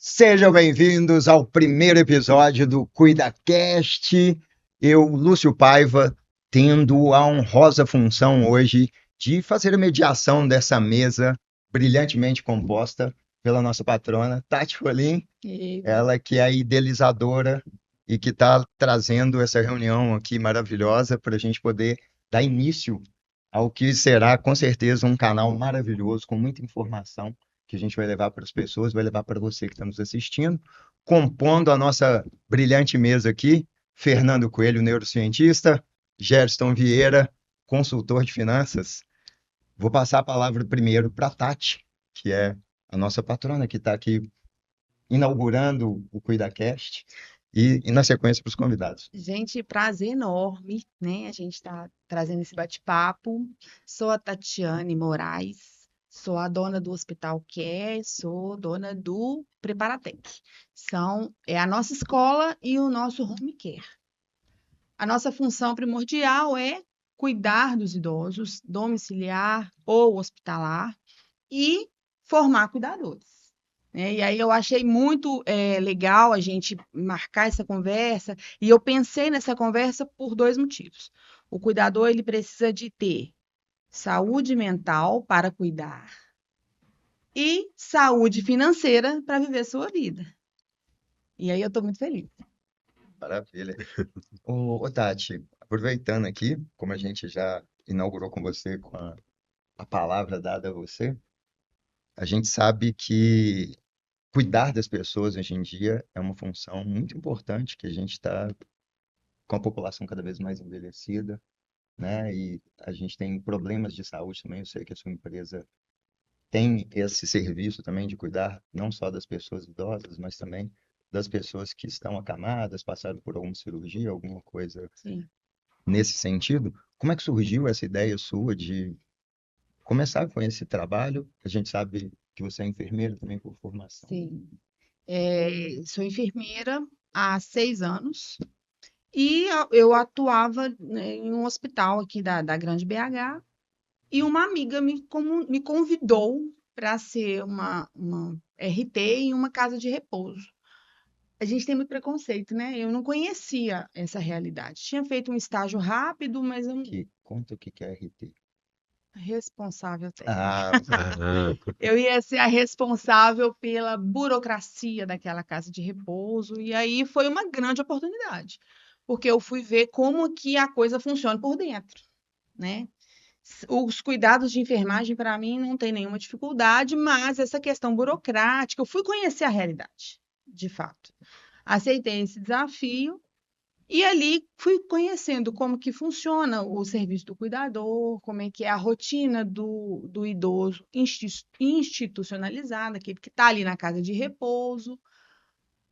Sejam bem-vindos ao primeiro episódio do CuidaCast. Eu, Lúcio Paiva, tendo a honrosa função hoje de fazer a mediação dessa mesa brilhantemente composta pela nossa patrona, Tati Rolim, E ela que é a idealizadora e que está trazendo essa reunião aqui maravilhosa para a gente poder dar início ao que será, com certeza, um canal maravilhoso, com muita informação que a gente vai levar para as pessoas, vai levar para você que está nos assistindo. Compondo a nossa brilhante mesa aqui, Fernando Coelho, neurocientista, Gerson Vieira, consultor de finanças. Vou passar a palavra primeiro para a Tati, que é a nossa patrona que está aqui inaugurando o CuidaCast, e na sequência para os convidados. Gente, prazer enorme, né? A gente está trazendo esse bate-papo. Sou a Tatiane Moraes, sou a dona do Hospital Care, sou dona do Preparatec. É a nossa escola e o nosso home care. A nossa função primordial é cuidar dos idosos, domiciliar ou hospitalar, e formar cuidadores, né? E aí eu achei muito legal a gente marcar essa conversa, e eu pensei nessa conversa por dois motivos. O cuidador ele precisa de ter saúde mental para cuidar e saúde financeira para viver sua vida. E aí eu estou muito feliz. Maravilha. Ô, Tati, aproveitando aqui, como a gente já inaugurou com você, com a palavra dada a você, a gente sabe que cuidar das pessoas hoje em dia é uma função muito importante, que a gente está com a população cada vez mais envelhecida, né? E a gente tem problemas de saúde também. Eu sei que a sua empresa tem esse serviço também de cuidar não só das pessoas idosas, mas também das pessoas que estão acamadas, passaram por alguma cirurgia, alguma coisa Sim, nesse sentido. Como é que surgiu essa ideia sua de começar com esse trabalho? A gente sabe que você é enfermeira também por formação. sim. Sou enfermeira há 6 anos. E eu atuava, né, em um hospital aqui da Grande BH, e uma amiga me convidou para ser uma RT em uma casa de repouso. A gente tem muito preconceito, né? Eu não conhecia essa realidade. Tinha feito um estágio rápido, mas eu não. Conta o que que é RT. Responsável técnica. Ah, Ah, Eu ia ser a responsável pela burocracia daquela casa de repouso, e aí foi uma grande oportunidade, porque eu fui ver como que a coisa funciona por dentro, né? Os cuidados de enfermagem, para mim, não tem nenhuma dificuldade, mas essa questão burocrática, eu fui conhecer a realidade, de fato. Aceitei esse desafio e ali fui conhecendo como que funciona o serviço do cuidador, como é que é a rotina do idoso institucionalizado, aquele que está ali na casa de repouso,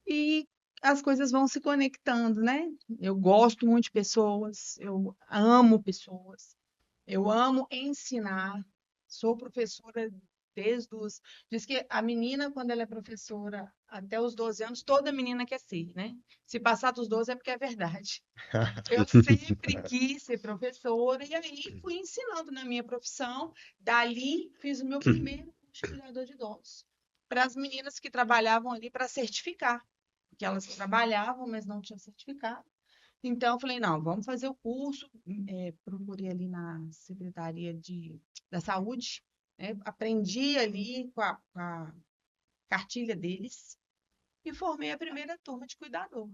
e as coisas vão se conectando, né? Eu gosto muito de pessoas, eu amo pessoas. Eu amo ensinar. Sou professora desde os. Diz que a menina, quando ela é professora até os 12 anos, toda menina quer ser, né? Se passar dos 12 é porque é verdade. Eu sempre quis ser professora e aí fui ensinando na minha profissão. Dali fiz o meu primeiro curso de cuidador de idosos. Para as meninas que trabalhavam ali para certificar, porque elas trabalhavam, mas não tinham certificado. Então, eu falei, não, vamos fazer o curso. Procurei ali na Secretaria da Saúde, né? Aprendi ali com a cartilha deles e formei a primeira turma de cuidador.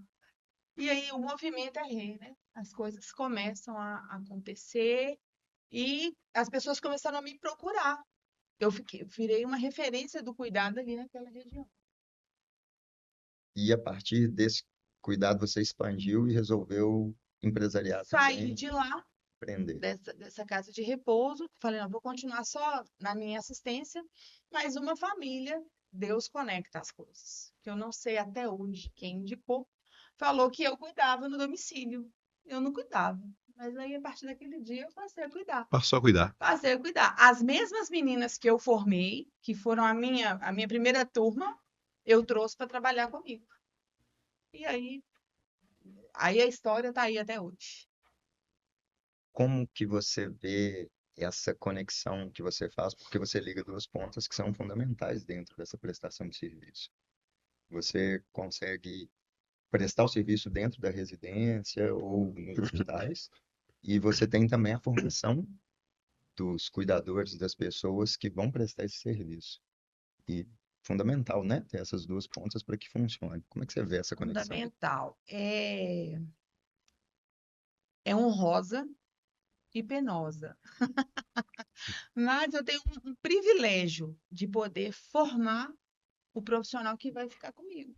E aí o movimento é rei, né? As coisas começam a acontecer e as pessoas começaram a me procurar. Virei uma referência do cuidado ali naquela região. e a partir desse cuidado você expandiu e resolveu empresariar Saí também, de lá empreender. dessa casa de repouso. Falei, não, vou continuar só na minha assistência, mas uma família, Deus conecta as coisas. Que eu não sei até hoje quem indicou, falou que eu cuidava no domicílio. Eu não cuidava. Mas aí, a partir daquele dia, eu passei a cuidar. passou a cuidar. Passei a cuidar. As mesmas meninas que eu formei, que foram a minha primeira turma, eu trouxe para trabalhar comigo. E aí a história está aí até hoje. Como que você vê essa conexão que você faz? Porque você liga duas pontas que são fundamentais dentro dessa prestação de serviço. Você consegue prestar o serviço dentro da residência ou nos hospitais, e você tem também a formação dos cuidadores das pessoas que vão prestar esse serviço. E fundamental, né? Ter essas duas pontas para que funcione. Como é que você vê essa conexão? Fundamental. É honrosa e penosa. Mas eu tenho um privilégio de poder formar o profissional que vai ficar comigo.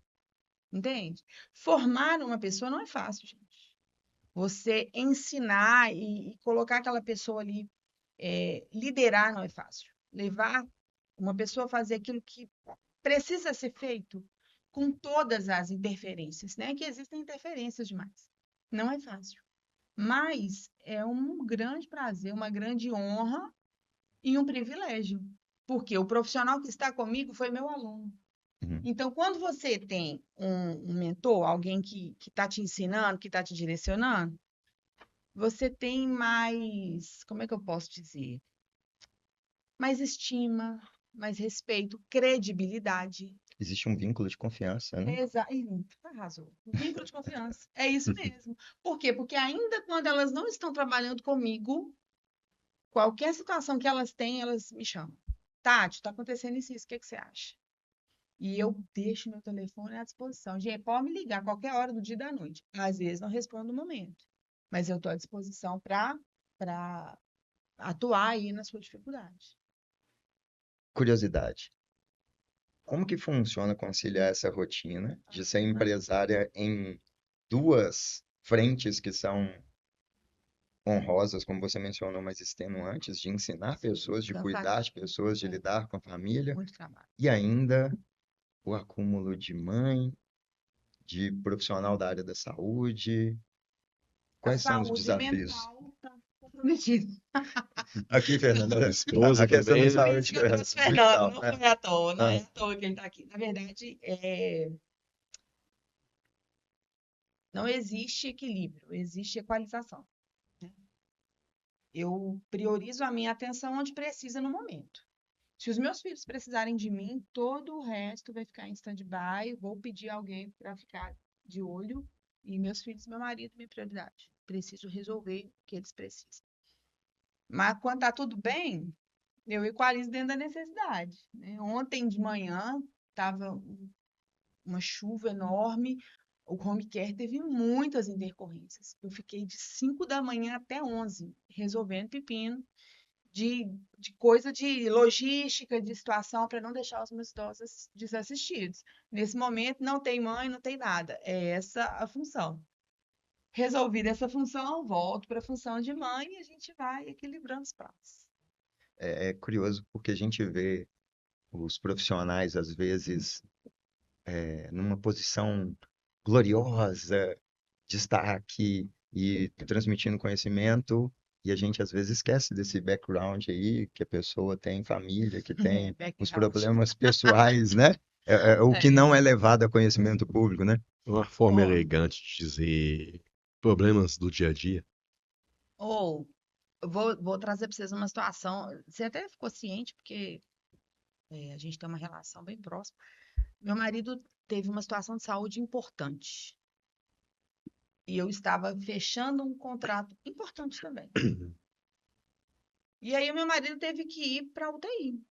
Entende? Formar uma pessoa não é fácil, gente. Você ensinar e colocar aquela pessoa ali, liderar não é fácil. Levar uma pessoa a fazer aquilo que precisa ser feito com todas as interferências, né? Que existem interferências demais. Não é fácil. Mas é um grande prazer, uma grande honra e um privilégio. Porque o profissional que está comigo foi meu aluno. Uhum. Então, quando você tem um mentor, alguém que está te ensinando, que está te direcionando, você tem mais, como é que eu posso dizer? Mais estima, mais respeito, credibilidade. Existe um vínculo de confiança, né? Arrasou. Um vínculo de confiança. É isso mesmo. Por quê? Porque ainda quando elas não estão trabalhando comigo, qualquer situação que elas têm, elas me chamam. Tati, está acontecendo isso, o que que você acha? E eu deixo meu telefone à disposição. Gente, pode me ligar a qualquer hora do dia e da noite. Às vezes não respondo no momento, mas eu estou à disposição para atuar aí na sua dificuldade. Curiosidade. Como que funciona conciliar essa rotina de ser empresária em duas frentes que são honrosas, como você mencionou, mas extenuantes, de ensinar pessoas, de cuidar de Cansativo. pessoas, de É, lidar com a família, muito trabalho. e ainda o acúmulo de mãe, de profissional da área da saúde? A Quais são os saúde desafios? mental está comprometida. Aqui, Fernanda, Esposa a questão da também, né? Por isso saúde que eu trouxe o Fernando, mental, não né? foi à toa, não é Ah, à toa que ele está aqui. Na verdade, não existe equilíbrio, existe equalização, né? Eu priorizo a minha atenção onde precisa no momento. Se os meus filhos precisarem de mim, todo o resto vai ficar em stand-by. Vou pedir alguém para ficar de olho. E meus filhos, meu marido, minha prioridade. Preciso resolver o que eles precisam. Mas quando está tudo bem, eu equalizo dentro da necessidade, né? Ontem de manhã estava uma chuva enorme. O home care teve muitas intercorrências. Eu fiquei de 5 da manhã até 11 resolvendo pepino de, de coisa de logística, de situação, para não deixar os meus idosos desassistidos. Nesse momento, não tem mãe, não tem nada. É essa a função. Resolvida essa função, volto para a função de mãe e a gente vai equilibrando os pratos. é curioso porque a gente vê os profissionais, às vezes, numa posição gloriosa, destaque e transmitindo conhecimento, e a gente às vezes esquece desse background aí, que a pessoa tem família, que tem os Background. problemas pessoais, né? É o que não É. é levado a conhecimento público, né? Uma forma Ou, elegante de dizer problemas do dia a dia. eu vou trazer para vocês uma situação. Você até ficou ciente, porque a gente tem uma relação bem próxima. Meu marido teve uma situação de saúde importante. E eu estava fechando um contrato importante também. E aí o meu marido teve que ir para a UTI.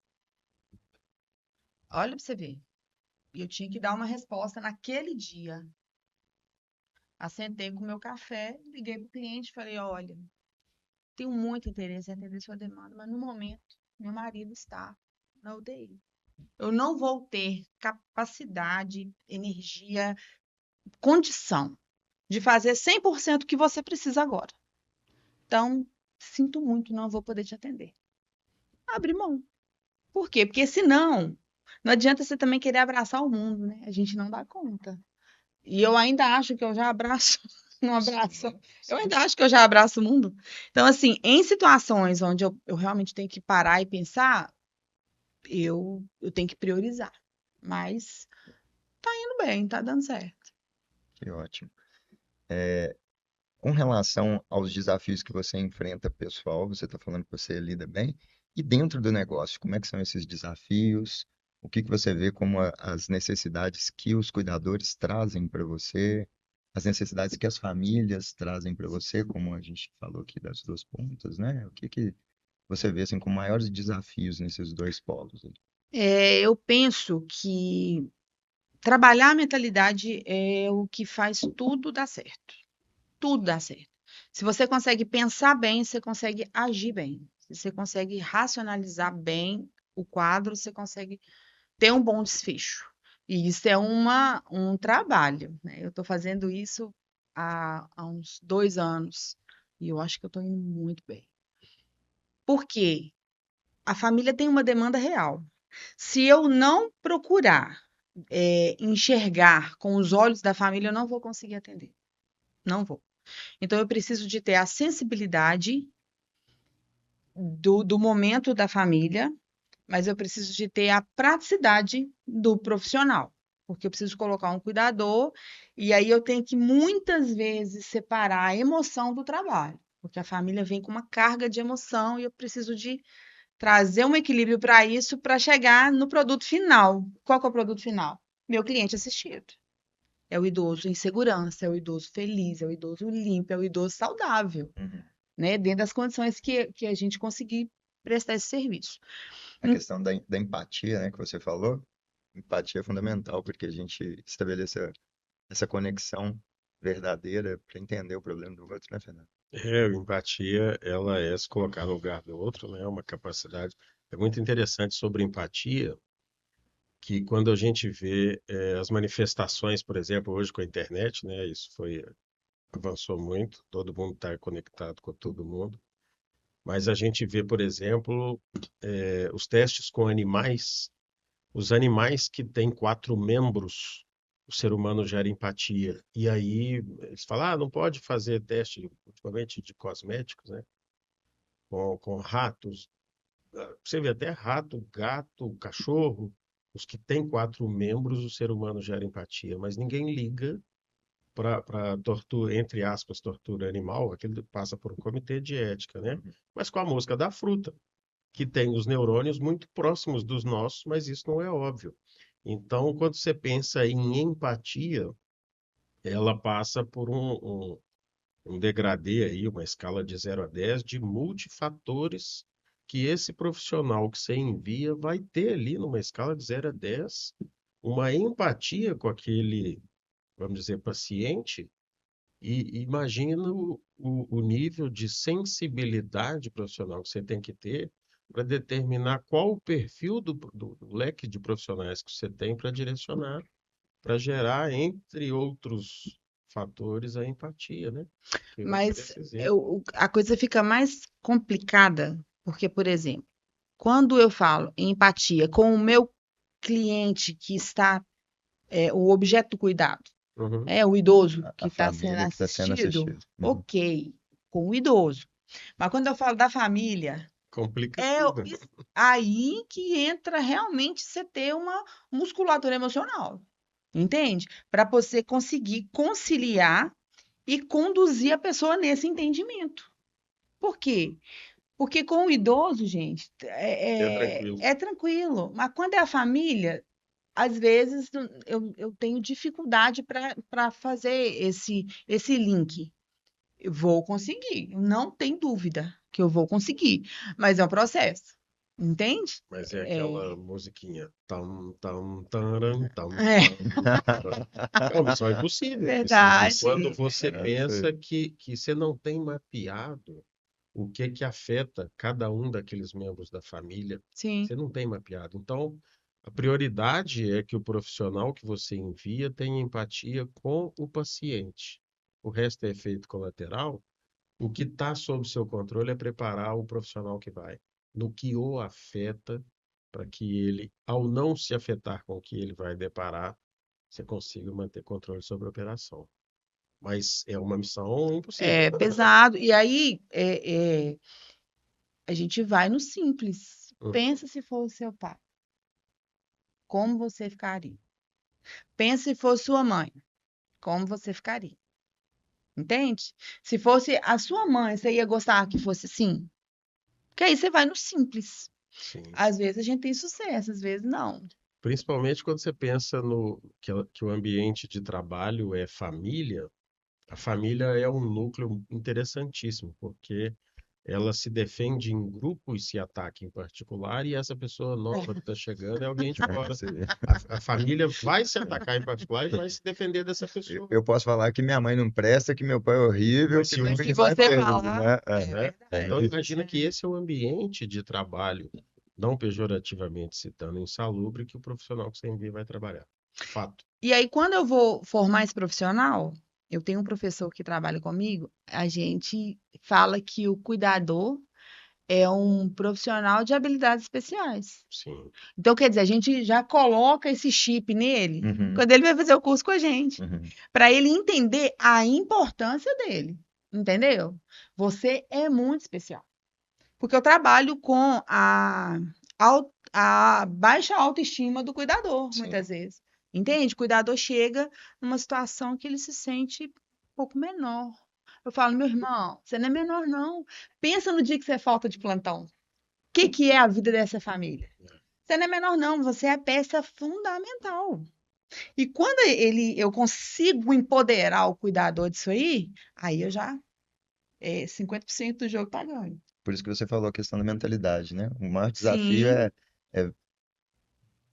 Olha para você ver. E eu tinha que dar uma resposta naquele dia. Assentei com o meu café, liguei para o cliente e falei: olha, tenho muito interesse em atender sua demanda, mas no momento meu marido está na UTI. Eu não vou ter capacidade, energia, condição de fazer 100% o que você precisa agora. Então, sinto muito, não vou poder te atender. Abre mão. Por quê? Porque senão, não adianta você também querer abraçar o mundo, né? A gente não dá conta. E eu ainda acho que eu já abraço, não abraço. Eu ainda acho que eu já abraço o mundo. Então, assim, em situações onde eu realmente tenho que parar e pensar, eu tenho que priorizar. Mas tá indo bem, tá dando certo. Que ótimo. Com relação aos desafios que você enfrenta pessoal, você está falando que você lida bem, e dentro do negócio, como é que são esses desafios? O que que você vê como as necessidades que os cuidadores trazem para você, as necessidades que as famílias trazem para você, como a gente falou aqui das duas pontas, né? O que que você vê assim como maiores desafios nesses dois polos aí? Eu penso que trabalhar a mentalidade é o que faz tudo dar certo. Tudo dá certo. Se você consegue pensar bem, você consegue agir bem. Se você consegue racionalizar bem o quadro, você consegue ter um bom desfecho. E isso é um trabalho, né? Eu estou fazendo isso há uns 2 anos e eu acho que eu estou indo muito bem. Por quê? A família tem uma demanda real. Se eu não procurar enxergar com os olhos da família, eu não vou conseguir atender. Não vou. Então, eu preciso de ter a sensibilidade do momento da família, mas eu preciso de ter a praticidade do profissional, porque eu preciso colocar um cuidador, e aí eu tenho que muitas vezes separar a emoção do trabalho, porque a família vem com uma carga de emoção e eu preciso de trazer um equilíbrio para isso, para chegar no produto final. Qual que é o produto final? Meu cliente assistido. É o idoso em segurança, é o idoso feliz, é o idoso limpo, é o idoso saudável, Uhum. né? Dentro das condições que a gente conseguir prestar esse serviço. A questão da empatia, né, que você falou, empatia é fundamental porque a gente estabelece essa conexão verdadeira para entender o problema do outro, né, Fernando? É, a empatia, ela é se colocar no lugar do outro, né? Uma capacidade. É muito interessante sobre empatia, que quando a gente vê as manifestações, por exemplo, hoje com a internet, né? Avançou muito, todo mundo está conectado com todo mundo. Mas a gente vê, por exemplo, os testes com animais. Os animais que têm 4 membros, o ser humano gera empatia. E aí eles falam, não pode fazer teste, ultimamente, de cosméticos, né? Com ratos. Você vê até rato, gato, cachorro. Os que têm 4 membros, o ser humano gera empatia. Mas ninguém liga para tortura, entre aspas, tortura animal. Aquilo passa por um comitê de ética, né? Uhum. Mas com a mosca da fruta, que tem os neurônios muito próximos dos nossos, mas isso não é óbvio. Então, quando você pensa em empatia, ela passa por um degradê aí, uma escala de 0 a 10, de multifatores que esse profissional que você envia vai ter ali numa escala de 0 a 10, uma empatia com aquele, vamos dizer, paciente, e imagina o nível de sensibilidade profissional que você tem que ter para determinar qual o perfil do leque de profissionais que você tem para direcionar, para gerar, entre outros fatores, a empatia, né? Que você deu Mas esse exemplo. a coisa fica mais complicada, porque, por exemplo, quando eu falo em empatia com o meu cliente que está, o objeto do cuidado, Uhum. o idoso A que está sendo família que está sendo assistido, assistida. Uhum. ok, com o idoso. Mas quando eu falo da família, Complica é tudo. aí que entra realmente você ter uma musculatura emocional, entende? Para você conseguir conciliar e conduzir a pessoa nesse entendimento. Por quê? Porque com o idoso, gente, É tranquilo. é tranquilo. Mas quando é a família, às vezes eu tenho dificuldade para fazer esse link. Eu vou conseguir, não tem dúvida que eu vou conseguir, mas é um processo, entende? Mas é É, aquela musiquinha. Tam, tam, taram, tam, é tam, taram. É uma missão impossível. Quando verdade. você É isso aí. pensa que você não tem mapeado o que que afeta cada um daqueles membros da família, Sim, você não tem mapeado. Então, a prioridade é que o profissional que você envia tenha empatia com o paciente. O resto é efeito colateral. O que está sob seu controle é preparar o profissional que vai, no que o afeta, para que ele, ao não se afetar com o que ele vai deparar, você consiga manter controle sobre a operação. Mas é uma missão impossível. é pesado. E aí a gente vai no simples. Uhum. Pensa se fosse seu pai, como você ficaria? Pensa se fosse sua mãe, como você ficaria? Entende? Se fosse a sua mãe, você ia gostar que fosse assim? Porque aí você vai no simples. Sim. Às vezes a gente tem sucesso, às vezes não. Principalmente quando você pensa no que o ambiente de trabalho é família, a família é um núcleo interessantíssimo, porque ela se defende em grupo e se ataca em particular, e essa pessoa nova que está chegando é alguém de fora. Você vê. A família vai se atacar em particular e vai se defender dessa pessoa. Eu posso falar que minha mãe não presta, que meu pai é horrível, Mas que se não você tem você certeza, falar, né? é né? verdade. Então imagina que esse é o ambiente de trabalho, não pejorativamente citando insalubre, que o profissional que você envia vai trabalhar. Fato. E aí, quando eu vou formar esse profissional, eu tenho um professor que trabalha comigo, a gente fala que o cuidador é um profissional de habilidades especiais. Sim. Então, quer dizer, a gente já coloca esse chip nele Uhum, quando ele vai fazer o curso com a gente, uhum. para ele entender a importância dele, entendeu? Você é muito especial. Porque eu trabalho com a baixa autoestima do cuidador, Sim. muitas vezes. Entende? O cuidador chega numa situação que ele se sente um pouco menor. Eu falo, meu irmão, você não é menor, não. Pensa no dia que você falta de plantão. O que é a vida dessa família? Você não é menor, não. Você é a peça fundamental. E quando eu consigo empoderar o cuidador disso aí eu já, 50% do jogo tá ganho. Por isso que você falou a questão da mentalidade, né? O maior desafio Sim, é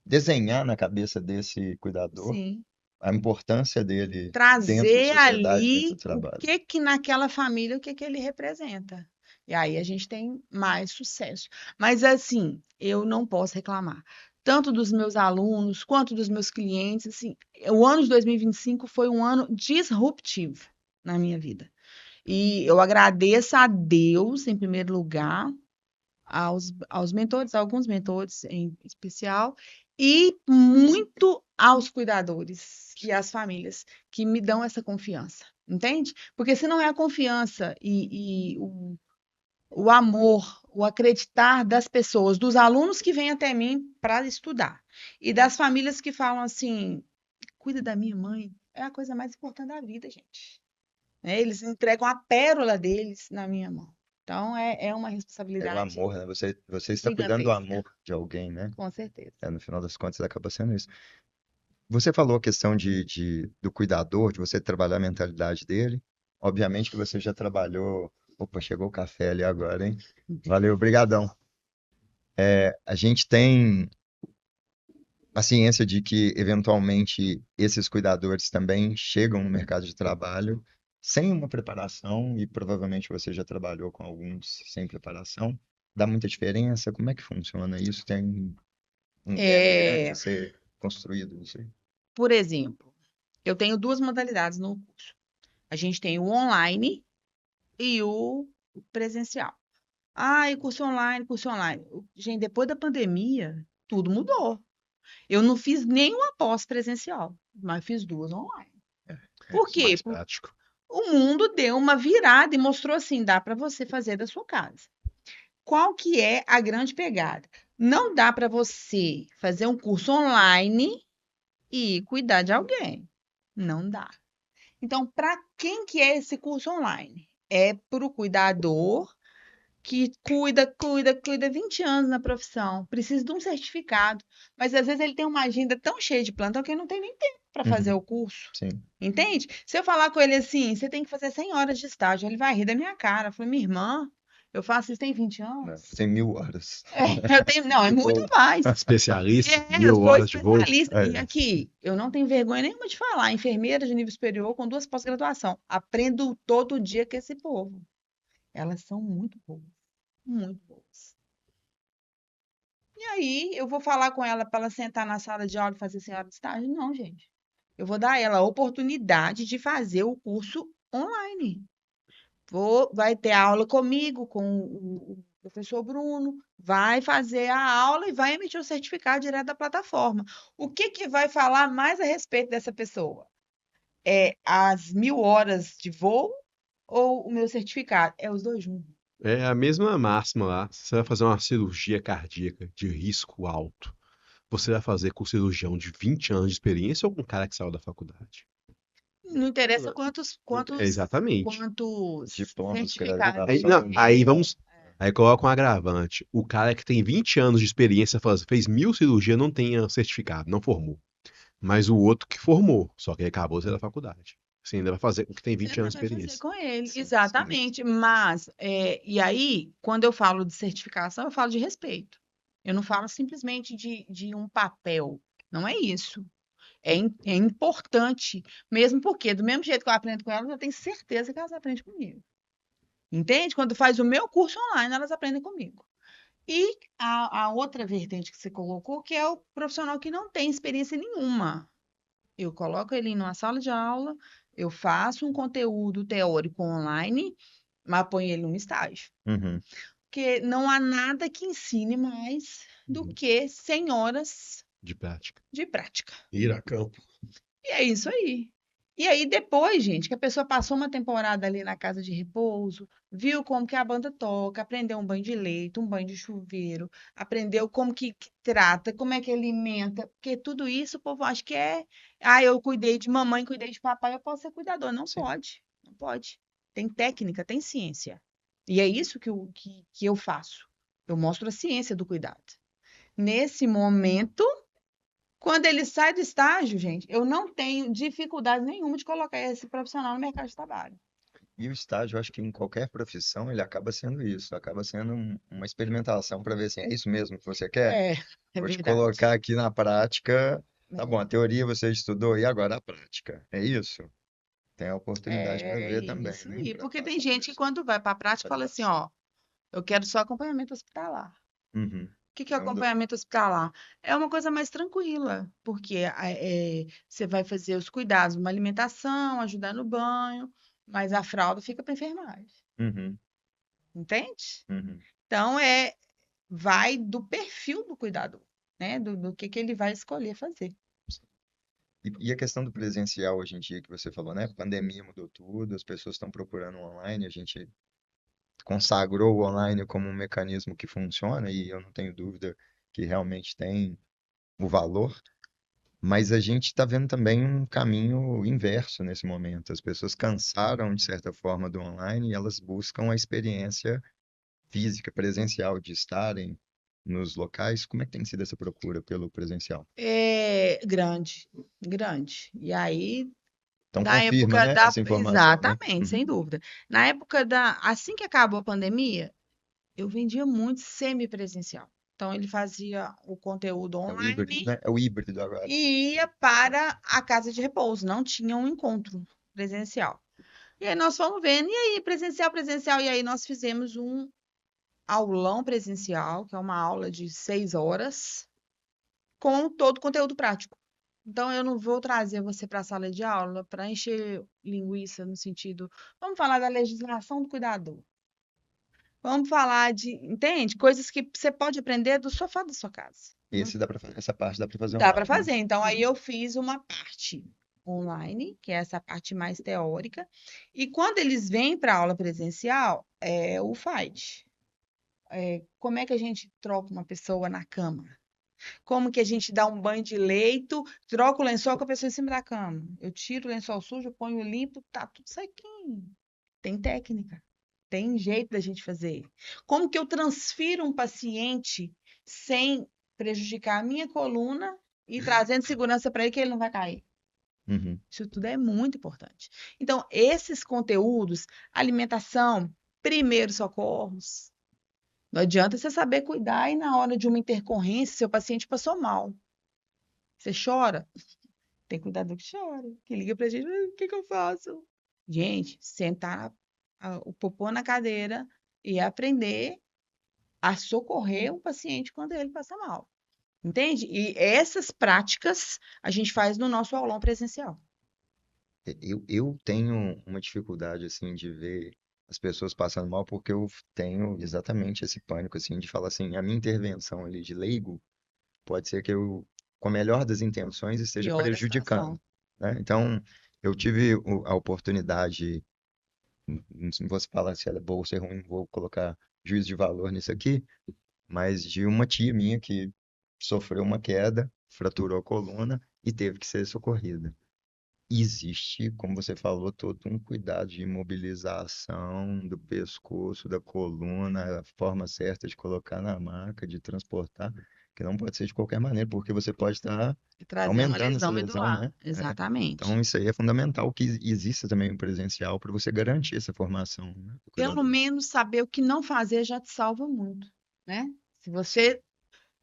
desenhar na cabeça desse cuidador sim. a importância dele dentro da Trazer sociedade, dentro do ali o trabalho. que naquela família, o que ele representa. E aí a gente tem mais sucesso. Mas assim, eu não posso reclamar. Tanto dos meus alunos quanto dos meus clientes, assim, o ano de 2025 foi um ano disruptivo na minha vida. E eu agradeço a Deus, em primeiro lugar, aos mentores, alguns mentores em especial, e muito aos cuidadores e às famílias que me dão essa confiança, entende? Porque se não é a confiança e o amor, o acreditar das pessoas, dos alunos que vêm até mim para estudar, e das famílias que falam assim, cuida da minha mãe, é a coisa mais importante da vida, gente. Né? Eles entregam a pérola deles na minha mão. Então, é uma É o responsabilidade amor, né? Você está cuidando do gigantesca, amor de alguém, né? com certeza. No final das contas, acaba sendo isso. Você falou a questão do cuidador, de você trabalhar a mentalidade dele. Obviamente que você já trabalhou. Opa, chegou o café ali agora, hein? Valeu, brigadão. A gente tem a ciência de que, eventualmente, esses cuidadores também chegam no mercado de trabalho sem uma preparação, e provavelmente você já trabalhou com alguns sem preparação. Dá muita diferença? Como é que funciona isso? Tem um DNA a É, ser construído nisso aí? por exemplo, eu tenho duas modalidades no curso. A gente tem o online e o presencial. Ah, e curso online, curso online. Gente, depois da pandemia, tudo mudou. Eu não fiz nenhuma pós presencial, mas fiz duas online. Por Isso. quê? Mais prático. O mundo deu uma virada e mostrou assim, dá para você fazer da sua casa. Qual que é a grande pegada? Não dá para você fazer um curso online e cuidar de alguém. Não dá. Então, para quem que é esse curso online? É para o cuidador que cuida 20 anos na profissão, precisa de um certificado, mas às vezes ele tem uma agenda tão cheia de plantão que ele não tem nem tempo para fazer Uhum, o curso. sim. Entende? Se eu falar com ele assim, você tem que fazer 100 horas de estágio, ele vai rir da minha cara. Eu falei, minha irmã, eu faço isso tem 20 Né? anos? Tem 1000 horas. Eu tenho, não, é De muito voo. mais. Especialista, Eu 1000 sou horas de voo. especialista. E É. aqui, eu não tenho vergonha nenhuma de falar. Enfermeira de nível superior com 2 pós-graduação. Aprendo todo dia com esse povo. Elas são muito boas. Muito boas. E aí, eu vou falar com ela para ela sentar na sala de aula e fazer senhora de estágio? Não, gente. Eu vou dar a ela a oportunidade de fazer o curso online. Vai ter aula comigo, com o professor Bruno, vai fazer a aula e vai emitir o certificado direto da plataforma. O que que vai falar mais a respeito dessa pessoa? É as 1000 horas de voo ou o meu certificado? É os dois juntos. É a mesma máxima lá. Se você vai fazer uma cirurgia cardíaca de risco alto, você vai fazer com um cirurgião de 20 anos de experiência ou com um cara que saiu da faculdade? Não interessa Exatamente. quantos Diplomas, certificados graduação. Aí, ele não, tem. aí vamos. Aí coloca um agravante. O cara que tem 20 anos de experiência, fez 1000 cirurgias, não tem certificado, não formou. Mas o outro que formou, só que ele acabou de sair da faculdade. Você ainda vai fazer com o que tem 20 anos de Vai fazer experiência. com ele, Sim, sim. exatamente. Mas, e aí, quando eu falo de certificação, eu falo de respeito. Eu não falo simplesmente de um papel. Não é isso. É importante, mesmo porque, do mesmo jeito que eu aprendo com elas, eu tenho certeza que elas aprendem comigo. Entende? Quando faz o meu curso online, elas aprendem comigo. E a outra vertente que você colocou, que é o profissional que não tem experiência nenhuma. Eu coloco ele numa sala de aula, eu faço um conteúdo teórico online, mas ponho ele num estágio. Uhum. Porque não há nada que ensine mais do que 100 horas De prática. de prática. Ir a campo. E é isso aí. E aí, depois, gente, que a pessoa passou uma temporada ali na casa de repouso, viu como que a banda toca, aprendeu um banho de leito, um banho de chuveiro, aprendeu como que trata, como é que alimenta, porque tudo isso o povo acha que eu cuidei de mamãe, cuidei de papai, eu posso ser cuidador. Não Sim. pode, não pode. Tem técnica, tem ciência. E é isso que eu faço. Eu mostro a ciência do cuidado. Nesse momento, quando ele sai do estágio, gente, eu não tenho dificuldade nenhuma de colocar esse profissional no mercado de trabalho. E o estágio, eu acho que em qualquer profissão, ele acaba sendo isso, acaba sendo uma experimentação para ver assim, é isso mesmo que você quer? É, é Vou te verdade. colocar aqui na prática. Tá bom, a É, teoria você estudou, e agora a prática? É isso? Tem a oportunidade para é ver também, isso né? aí. Para Porque tem passar por gente que isso. quando vai para a prática fala assim, Validação. ó, eu quero só acompanhamento hospitalar. Uhum. O que é É um acompanhamento hospitalar? É uma coisa mais tranquila, porque você vai fazer os cuidados, uma alimentação, ajudar no banho, mas a fralda fica para enfermagem, Uhum, entende? uhum. Então, vai do perfil do cuidador, né? Do que ele vai escolher fazer. E a questão do presencial hoje em dia que você falou, né? A pandemia mudou tudo, as pessoas estão procurando online, a gente consagrou o online como um mecanismo que funciona, e eu não tenho dúvida que realmente tem o valor, mas a gente está vendo também um caminho inverso nesse momento. As pessoas cansaram, de certa forma, do online e elas buscam a experiência física, presencial, de estarem nos locais. Como é que tem sido essa procura pelo presencial? É grande, grande. E aí, Então na confirma, época né, da. essa informação, né? Exatamente, Uhum. sem dúvida. Na época da. Assim que acabou a pandemia, eu vendia muito semipresencial. Então, ele fazia o conteúdo É o híbrido, online né? É o híbrido agora. e ia para a casa de repouso, não tinha um encontro presencial. E aí nós fomos vendo, e aí, presencial, presencial, e aí nós fizemos um aulão presencial, que é uma aula de 6 horas, com todo o conteúdo prático. Então, eu não vou trazer você para a sala de aula para encher linguiça no sentido. Vamos falar da legislação do cuidador. Vamos falar entende? Coisas que você pode aprender do sofá da sua casa. Não Esse dá para essa parte dá para fazer dá para online, né? fazer. Então, aí Uhum. eu fiz uma parte online, que é essa parte mais teórica. E quando eles vêm para a aula presencial, é o fight. Como é que a gente troca uma pessoa na cama? Como que a gente dá um banho de leito, troca o lençol com a pessoa em cima da cama? Eu tiro o lençol sujo, ponho limpo, tá tudo sequinho. Tem técnica, tem jeito da gente fazer. Como que eu transfiro um paciente sem prejudicar a minha coluna e trazendo segurança para ele que ele não vai cair? Uhum. Isso tudo é muito importante. Então, esses conteúdos, alimentação, primeiros socorros, não adianta você saber cuidar e na hora de uma intercorrência, seu paciente passou mal. Você chora? Tem cuidador que chora, que liga pra gente, "Ah, o que que eu faço?" Gente, sentar o popô na cadeira e aprender a socorrer o paciente quando ele passa mal. Entende? E essas práticas a gente faz no nosso aulão presencial. Eu tenho uma dificuldade, assim, de ver as pessoas passando mal, porque eu tenho exatamente esse pânico, assim, de falar assim, a minha intervenção ali de leigo pode ser que eu, com a melhor das intenções, esteja Piora a prejudicando, situação. né? Então, eu tive a oportunidade, não vou falar se ela é boa ou se é ruim, não vou colocar juízo de valor nisso aqui, mas de uma tia minha que sofreu uma queda, fraturou a coluna e teve que ser socorrida. existe, como você falou, todo um cuidado de imobilização do pescoço, da coluna, a forma certa de colocar na maca, de transportar, que não pode ser de qualquer maneira, porque você pode estar E trazer uma aumentando essa lesão lesão, medular. né? Exatamente. Então, isso aí é fundamental que exista também o presencial para você garantir essa formação, né, do Pelo cuidador. menos saber o que não fazer já te salva muito, né? Se você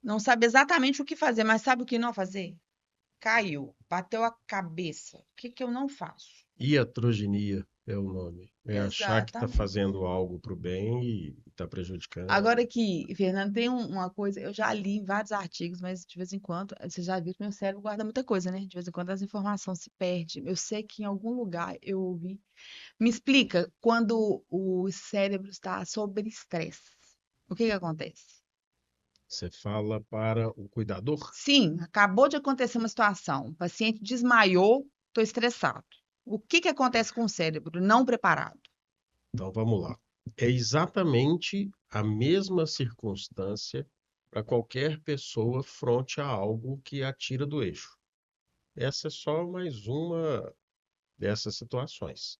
não sabe exatamente o que fazer, mas sabe o que não fazer, caiu, bateu a cabeça. O que que eu não faço? Iatrogenia é o nome. É achar que está Exatamente. fazendo algo para o bem e está prejudicando. Agora que, Fernando, tem uma coisa, eu já li em vários artigos, mas de vez em quando, você já viu que meu cérebro guarda muita coisa, né? De vez em quando as informações se perdem. Eu sei que em algum lugar eu ouvi. Me explica quando o cérebro está sob estresse. O que que acontece? Você fala para o cuidador? Sim, acabou de acontecer uma situação. O paciente desmaiou, estou estressado. O que que acontece com o cérebro não preparado? Então vamos lá. É exatamente a mesma circunstância para qualquer pessoa fronte a algo que a tira do eixo. Essa é só mais uma dessas situações.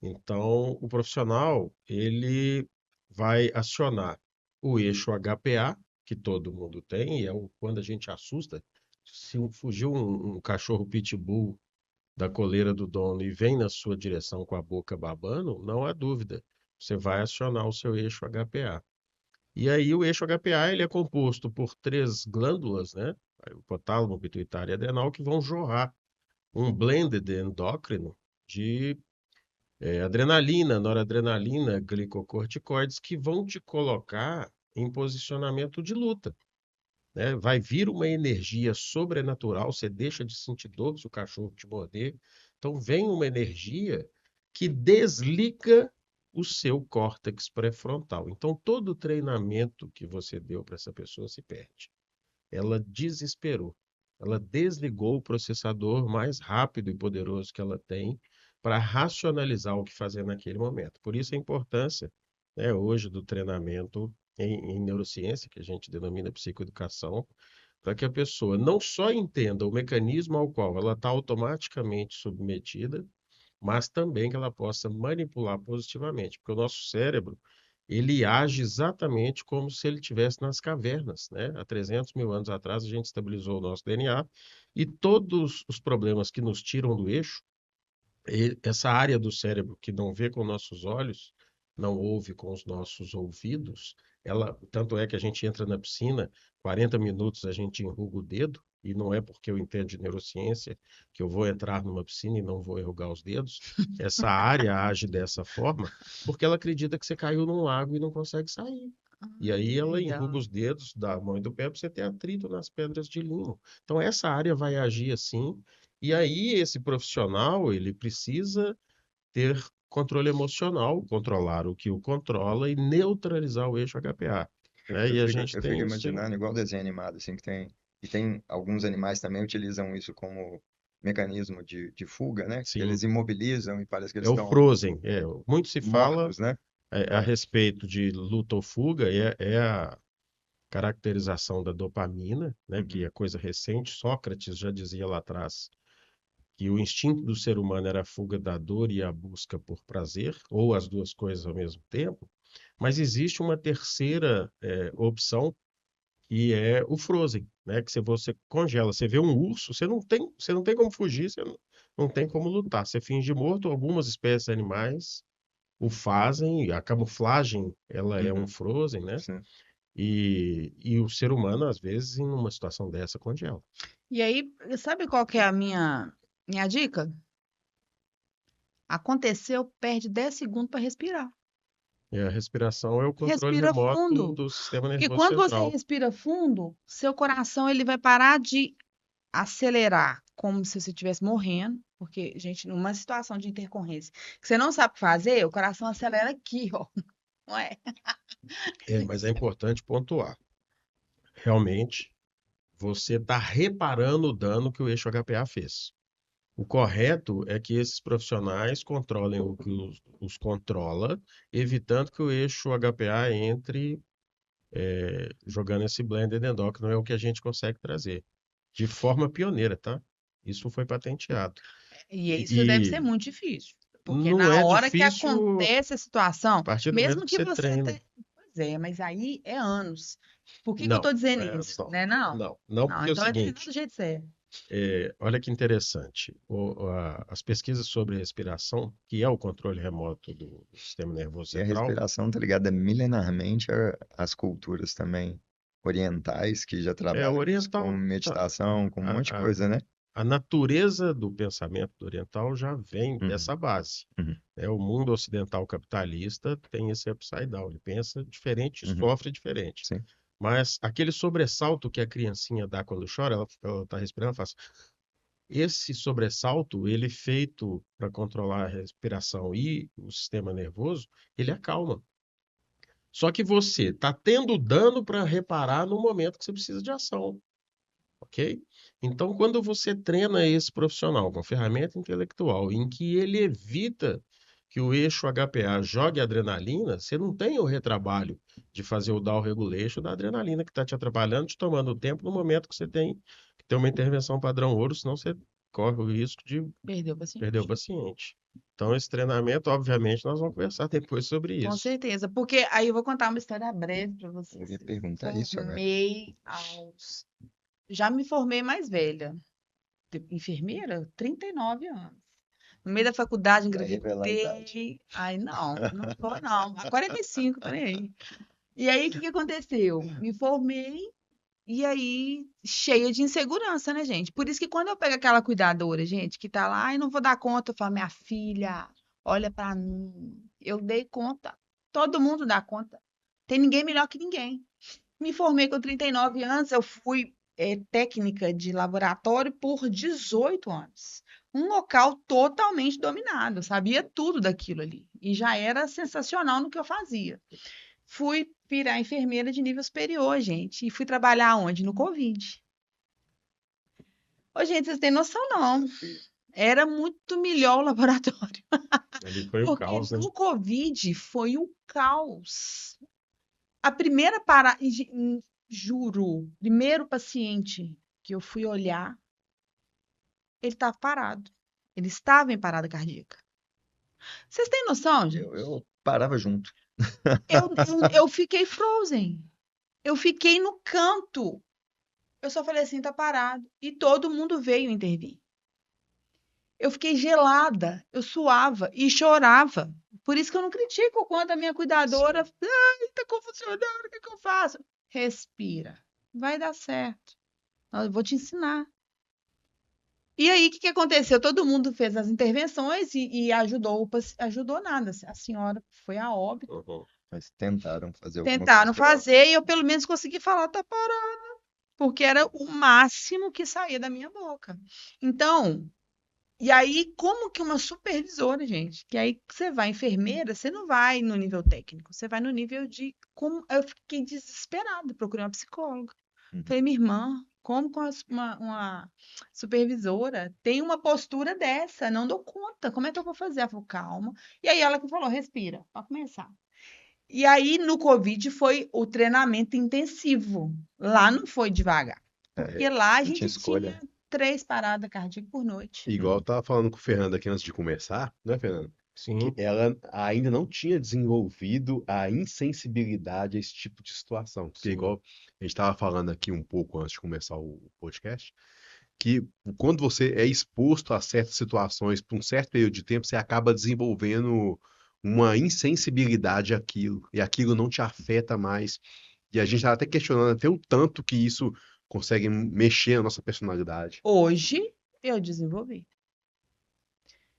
Então, o profissional, ele vai acionar o eixo HPA, que todo mundo tem, e quando a gente assusta, se fugiu um cachorro pitbull da coleira do dono e vem na sua direção com a boca babando, não há dúvida, você vai acionar o seu eixo HPA. E aí o eixo HPA ele é composto por três glândulas, né? O hipotálamo, pituitário e adenal, que vão jorrar um blended endócrino de adrenalina, noradrenalina, glicocorticoides, que vão te colocar em posicionamento de luta, né? Vai vir uma energia sobrenatural, você deixa de sentir dor se o cachorro te morder. Então vem uma energia que desliga o seu córtex pré-frontal. Então todo o treinamento que você deu para essa pessoa se perde. Ela desesperou. Ela desligou o processador mais rápido e poderoso que ela tem para racionalizar o que fazer naquele momento. Por isso a importância, né, hoje do treinamento em neurociência, que a gente denomina psicoeducação, para que a pessoa não só entenda o mecanismo ao qual ela está automaticamente submetida, mas também que ela possa manipular positivamente, porque o nosso cérebro ele age exatamente como se ele estivesse nas cavernas, né? Há 300 mil anos atrás a gente estabilizou o nosso DNA e todos os problemas que nos tiram do eixo, essa área do cérebro que não vê com nossos olhos, não ouve com os nossos ouvidos, ela, tanto é que a gente entra na piscina, 40 minutos a gente enruga o dedo, e não é porque eu entendo de neurociência que eu vou entrar numa piscina e não vou enrugar os dedos. Essa área age dessa forma porque ela acredita que você caiu num lago e não consegue sair. Ah, E aí que ela enruga legal. os dedos da mão e do pé para você ter atrito nas pedras de limo. Então essa área vai agir assim, e aí esse profissional, ele precisa ter controle emocional, controlar o que o controla e neutralizar o eixo HPA, Eu, né? eu E a fico, gente eu fico tem isso. imaginando, igual desenho animado, assim, e tem alguns animais também utilizam isso como mecanismo de fuga, né? Que Sim, eles imobilizam e parece que é eles o estão Frozen. Muito se fala mortos, né? a É. respeito de luta ou fuga, é a caracterização da dopamina, né? Que Uhum. é coisa recente. Sócrates já dizia lá atrás que o instinto do ser humano era a fuga da dor e a busca por prazer, ou as duas coisas ao mesmo tempo. Mas existe uma terceira opção, que é o frozen, né? Que se você congela, você vê um urso, você não tem como fugir, você não tem como lutar. Você finge morto, algumas espécies animais o fazem, a camuflagem, ela é um Uhum. frozen, né? Sim. E o ser humano, às vezes, em uma situação dessa, congela. E aí, sabe qual que é a minha dica? Aconteceu, perde 10 segundos para respirar. E a respiração é o controle Respira remoto fundo. do sistema Porque nervoso quando você central. respira fundo, seu coração ele vai parar de acelerar, como se você estivesse morrendo. Porque, gente, numa situação de intercorrência que você não sabe fazer, o coração acelera aqui, ó. Não é? Mas é importante pontuar. Realmente, você está reparando o dano que o eixo HPA fez. O correto é que esses profissionais controlem o que os controla, evitando que o eixo HPA entre jogando esse blender endócrino, é o que a gente consegue trazer. De forma pioneira, tá? Isso foi patenteado. E isso deve ser E muito difícil. Porque não na é hora que difícil acontece a a situação, partir do mesmo momento que que você você treina. tenha. Pois é, mas aí é anos. Por que que eu Não, tô dizendo é isso? não. Né, não? Não, Não, porque é o então é treinar seguinte, do jeito certo. olha que interessante. As pesquisas sobre respiração, que é o controle remoto do sistema nervoso E a central, respiração tá ligada milenarmente às culturas também orientais, que já é o trabalham isso com oriental. meditação, com um monte de A, a, coisa, né? a natureza do pensamento do oriental já vem Uhum, dessa base. uhum, O mundo ocidental capitalista tem esse upside down, ele pensa diferente, uhum, sofre diferente. sim. Mas aquele sobressalto que a criancinha dá quando chora, ela está respirando, ela faz. Esse sobressalto, ele feito para controlar a respiração e o sistema nervoso, ele acalma. Só que você está tendo dano para reparar no momento que você precisa de ação, ok? Então, quando você treina esse profissional com ferramenta intelectual em que ele evita que o eixo HPA jogue adrenalina, você não tem o retrabalho de fazer o down regulation da adrenalina que está te atrapalhando, te tomando tempo no momento que você tem que ter uma intervenção padrão ouro, senão você corre o risco de Perdeu o perder o paciente. paciente. Então, esse treinamento, obviamente, nós vamos conversar depois sobre Com isso. certeza. Porque aí eu vou contar uma história breve para Eu vocês. ia perguntar isso agora. Já me formei mais velha. Enfermeira, 39 anos. No meio da faculdade, Vai revelar a idade. engravidei. Ai, não vou não. Há 45, tô nem aí. E aí, o que que aconteceu? Me formei e aí, cheia de insegurança, né, gente? Por isso que quando eu pego aquela cuidadora, gente, que tá lá, ai, não vou dar conta, eu falo, minha filha, olha pra mim. Eu dei conta. Todo mundo dá conta. Tem ninguém melhor que ninguém. Me formei com 39 anos, eu fui técnica de laboratório por 18 anos. Um local totalmente dominado, eu sabia tudo daquilo ali. E já era sensacional no que eu fazia. Fui virar enfermeira de nível superior, gente. E fui trabalhar onde? No Covid. Ô, gente, vocês têm noção, não. Era muito melhor o laboratório. Ali foi o Porque caos, né? no Covid foi o caos. A primeira parada, juro, primeiro paciente que eu fui olhar, ele estava parado. Ele estava em parada cardíaca. Vocês têm noção, gente? Eu parava junto. Eu fiquei frozen. Eu fiquei no canto. Eu só falei assim, tá parado. E todo mundo veio intervir. Eu fiquei gelada, eu suava e chorava. Por isso que eu não critico quando a minha cuidadora, ai, tá convulsionando, o que que eu faço? Respira. Vai dar certo. Eu vou te ensinar. E aí, o que que aconteceu? Todo mundo fez as intervenções e ajudou, ajudou nada. A senhora foi a óbito. Uhum. Mas tentaram fazer alguma Tentaram coisa por ela. fazer e eu pelo menos consegui falar, tá parada. Porque era o máximo que saía da minha boca. Então, e aí, como que uma supervisora, gente? Que aí você vai enfermeira, você não vai no nível técnico, você vai no nível de como eu fiquei desesperada, procurei uma psicóloga. Uhum. Falei, minha irmã, como com uma supervisora tem uma postura dessa? Não dou conta. Como é que eu vou fazer? Ela falou, calma. E aí ela que falou, respira, para começar. E aí no Covid foi o treinamento intensivo. Lá não foi devagar, porque lá a Não tinha gente escolha. tinha 3 paradas cardíacas por noite. Igual eu tava falando com o Fernando aqui antes de começar, né, Fernando? Que Sim, ela ainda não tinha desenvolvido a insensibilidade a esse tipo de situação. Porque, sim. igual a gente estava falando aqui um pouco antes de começar o podcast, que quando você é exposto a certas situações por um certo período de tempo, você acaba desenvolvendo uma insensibilidade àquilo, e aquilo não te afeta mais. E a gente estava até questionando até o tanto que isso consegue mexer na nossa personalidade. Hoje eu desenvolvi.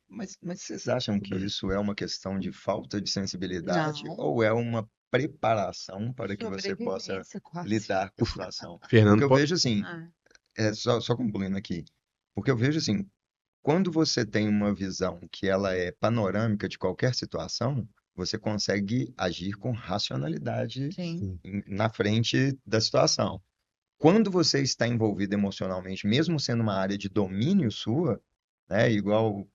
Mas vocês acham que isso é uma questão de falta de sensibilidade Não, ou é uma preparação para que você possa sobrevivência quase. lidar com a situação? Porque Fernando, eu vejo assim, Ah, só concluindo aqui, porque eu vejo assim, quando você tem uma visão que ela é panorâmica de qualquer situação, você consegue agir com racionalidade sim. na frente da situação. Quando você está envolvido emocionalmente, mesmo sendo uma área de domínio sua, né, igual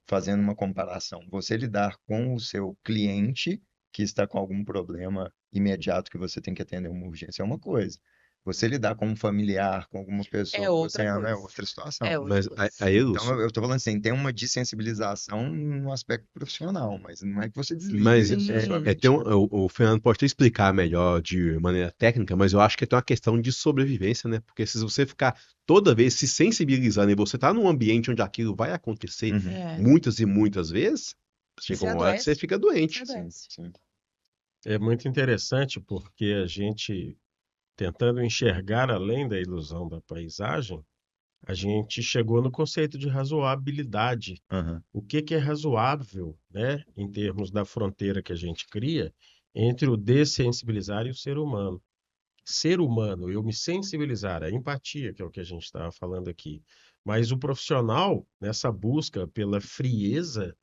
fazendo uma comparação, você lidar com o seu cliente que está com algum problema imediato que você tem que atender uma urgência é uma coisa. Você lidar com um familiar, com alguma pessoa É que você outra ama, é coisa. outra situação. É outra Mas coisa. aí, Então, Lúcio, eu tô falando assim, tem uma dessensibilização no aspecto profissional, mas não é que você desliga mas isso da sua Sim. mente, né? o Fernando pode até explicar melhor de maneira técnica, mas eu acho que tem uma questão de sobrevivência, né? Porque se você ficar toda vez se sensibilizando e você tá num ambiente onde aquilo vai acontecer Uhum. É. muitas e muitas vezes, chega Você uma hora que você adoece. fica Você doente. Sim, adoece. sim. É muito interessante porque a gente, tentando enxergar além da ilusão da paisagem, a gente chegou no conceito de razoabilidade. Aham. O que que é razoável, né, em termos da fronteira que a gente cria entre o dessensibilizar e o ser humano. Ser humano, eu me sensibilizar, a empatia, que é o que a gente estava falando aqui. Mas o profissional, nessa busca pela frieza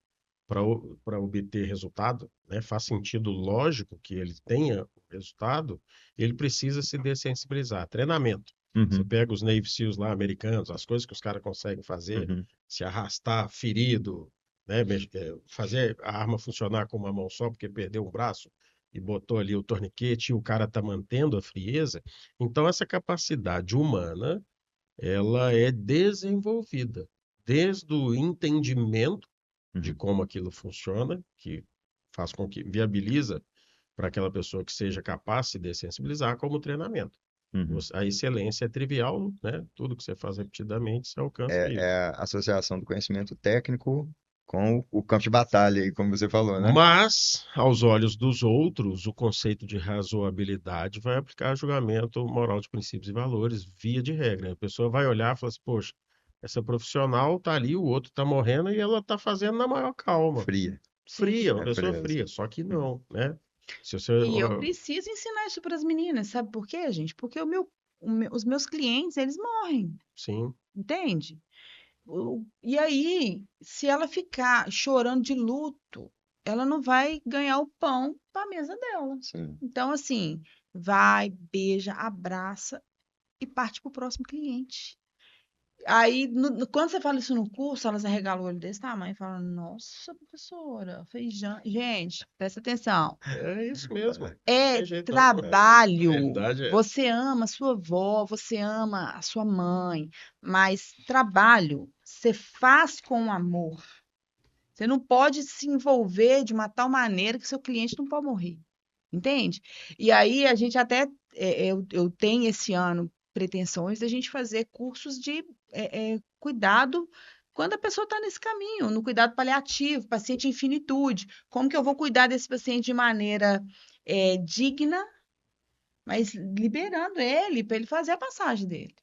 para obter resultado, né, faz sentido lógico que ele tenha o resultado, ele precisa se dessensibilizar. Treinamento. Você Uhum. pega os Navy SEALs lá americanos, as coisas que os caras conseguem fazer, Uhum. se arrastar ferido, né, fazer a arma funcionar com uma mão só porque perdeu um braço e botou ali o torniquete e o cara está mantendo a frieza. Então, essa capacidade humana, ela é desenvolvida desde o entendimento de Uhum. como aquilo funciona, que faz com que viabiliza para aquela pessoa que seja capaz de se dessensibilizar como treinamento. Uhum. A excelência é trivial, né? Tudo que você faz repetidamente, você alcança É isso. a associação do conhecimento técnico com o campo de batalha, aí, como você falou, né? Mas, aos olhos dos outros, o conceito de razoabilidade vai aplicar julgamento moral de princípios e valores, via de regra. A pessoa vai olhar e falar assim, poxa, essa profissional está ali, o outro está morrendo e ela está fazendo na maior calma. Fria. Fria, uma É pessoa frieza. fria, só que Uhum. não, né? Se você, E eu preciso ensinar isso para as meninas, sabe por quê, gente? Porque os meus clientes, eles morrem, sim, entende? E aí, se ela ficar chorando de luto, ela não vai ganhar o pão para a mesa dela. Sim. Então, assim, vai, beija, abraça e parte para o próximo cliente. Aí, quando você fala isso no curso, elas arregalam o olho desse tamanho e falam: Nossa, professora, feijão. Gente, presta atenção. é isso mesmo. Não É tem jeito não. A trabalho. realidade é essa. Você ama a sua avó, você ama a sua mãe, mas trabalho você faz com amor. Você não pode se envolver de uma tal maneira que seu cliente não pode morrer. Entende? E aí a gente até, eu tenho esse ano pretensões da gente fazer cursos de cuidado quando a pessoa está nesse caminho, no cuidado paliativo, paciente em finitude. Como que eu vou cuidar desse paciente de maneira digna, mas liberando ele para ele fazer a passagem dele.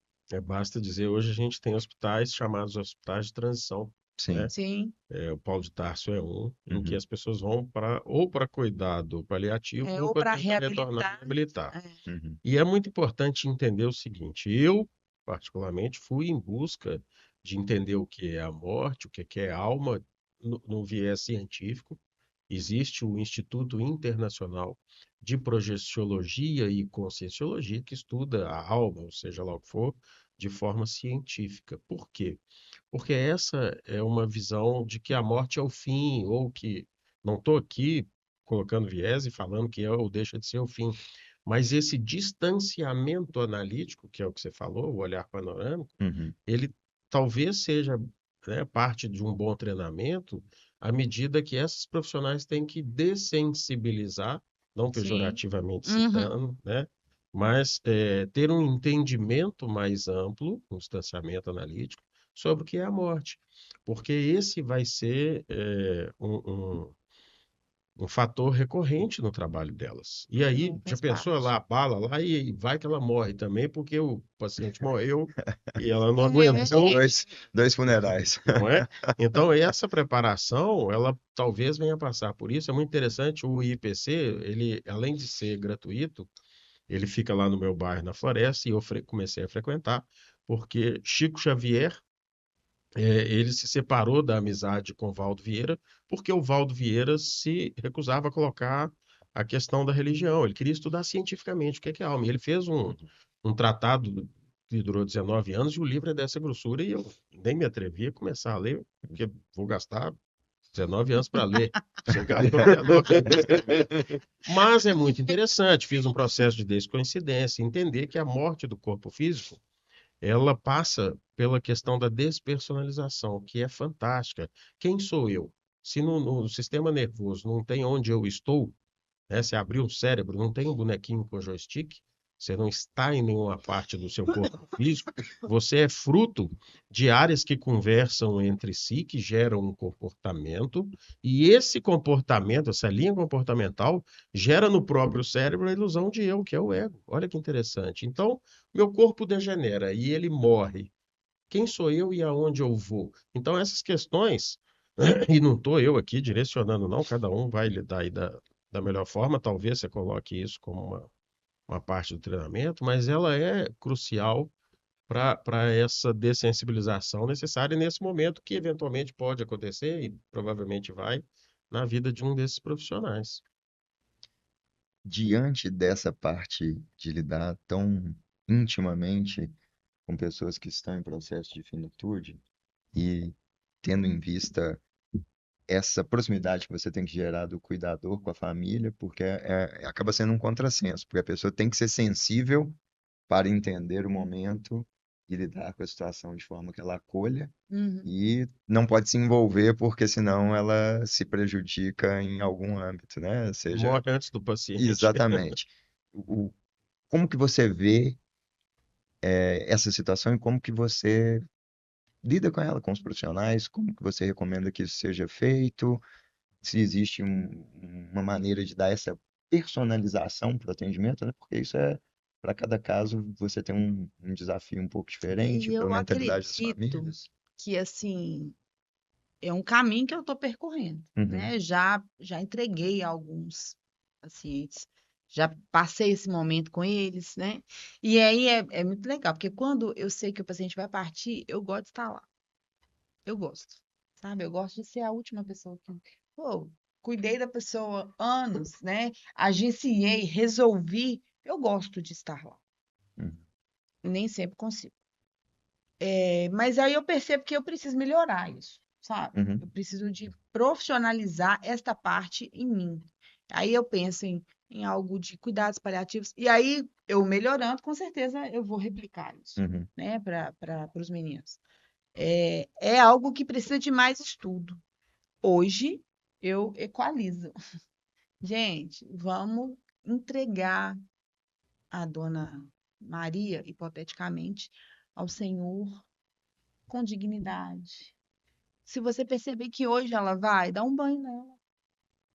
Basta dizer, hoje a gente tem hospitais chamados hospitais de transição, Sim. né? Sim, O Paulo de Tarso é um, em que Uhum. as pessoas vão ou para cuidado paliativo ou ou para para tentar retornar e reabilitar. reabilitar. É, Uhum. E é muito importante entender o seguinte: eu, particularmente, fui em busca de entender o que é a morte, o que é a alma, no viés científico. Existe o Instituto Internacional de Projeciologia e Conscienciologia, que estuda a alma, ou seja lá o que for, de forma científica. Por quê? Porque essa é uma visão de que a morte é o fim, ou que não estou aqui colocando viés e falando que é ou deixa de ser o fim, mas esse distanciamento analítico, que é o que você falou, o olhar panorâmico, Uhum. ele talvez seja, né, parte de um bom treinamento, à medida que esses profissionais têm que dessensibilizar, não sim. pejorativamente Uhum. citando, né, mas ter um entendimento mais amplo, um distanciamento analítico, sobre o que é a morte. Porque esse vai ser um fator recorrente no trabalho delas. E aí, já Faz pensou, ela parte. abala lá e vai que ela morre também, porque o paciente morreu e ela não É, aguentou, Dois funerais. não é? Então, essa preparação, ela talvez venha passar por isso. É muito interessante, o IPC, ele, além de ser gratuito, ele fica lá no meu bairro, na Floresta, e eu comecei a frequentar, porque Chico Xavier, ele se separou da amizade com o Valdo Vieira, porque o Valdo Vieira se recusava a colocar a questão da religião. Ele queria estudar cientificamente o que é alma. E ele fez um tratado que durou 19 anos, e o livro é dessa grossura, e eu nem me atrevi a começar a ler, porque vou gastar 19 anos para ler. Chegar aos 19 anos para escrever. Mas é muito interessante. Fiz um processo de descoincidência, entender que a morte do corpo físico, ela passa pela questão da despersonalização, que é fantástica. Quem sou eu? Se no sistema nervoso não tem onde eu estou, né? Se abrir o cérebro, não tem um bonequinho com joystick, você não está em nenhuma parte do seu corpo físico, você é fruto de áreas que conversam entre si, que geram um comportamento, e esse comportamento, essa linha comportamental, gera no próprio cérebro a ilusão de eu, que é o ego. Olha que interessante. Então, meu corpo degenera e ele morre. Quem sou eu e aonde eu vou? Então, essas questões, e não estou eu aqui direcionando, não, cada um vai lidar aí da melhor forma, talvez você coloque isso como uma parte do treinamento, mas ela é crucial para essa dessensibilização necessária nesse momento que eventualmente pode acontecer e provavelmente vai na vida de um desses profissionais. Diante dessa parte de lidar tão intimamente com pessoas que estão em processo de finitude e tendo em vista essa proximidade que você tem que gerar do cuidador com a família, porque acaba sendo um contrassenso, porque a pessoa tem que ser sensível para entender o momento e lidar com a situação de forma que ela acolha Uhum. e não pode se envolver porque senão ela se prejudica em algum âmbito, né? Seja Morre antes do paciente. exatamente. Como que você vê essa situação e como que você lida com ela, com os profissionais? Como que você recomenda que isso seja feito? Se existe uma maneira de dar essa personalização para o atendimento, né? Porque isso para cada caso, você tem um desafio um pouco diferente E pela eu mentalidade das acredito famílias. que, assim, é um caminho que eu estou percorrendo, Uhum, né? Já entreguei alguns pacientes, já passei esse momento com eles, né? E aí é muito legal, porque quando eu sei que o paciente vai partir, eu gosto de estar lá. Eu gosto, sabe? Eu gosto de ser a última pessoa que, pô, cuidei da pessoa anos, né? Agenciei, resolvi. Eu gosto de estar lá. uhum, Nem sempre consigo. Mas aí eu percebo que eu preciso melhorar isso, sabe? uhum, Eu preciso de profissionalizar esta parte em mim. Aí eu penso em algo de cuidados paliativos, e aí eu melhorando, com certeza eu vou replicar isso, uhum, né, para os meninos. É algo que precisa de mais estudo. Hoje eu equalizo. Gente, vamos entregar a dona Maria, hipoteticamente, ao Senhor com dignidade. Se você perceber que hoje ela vai, dá um banho nela,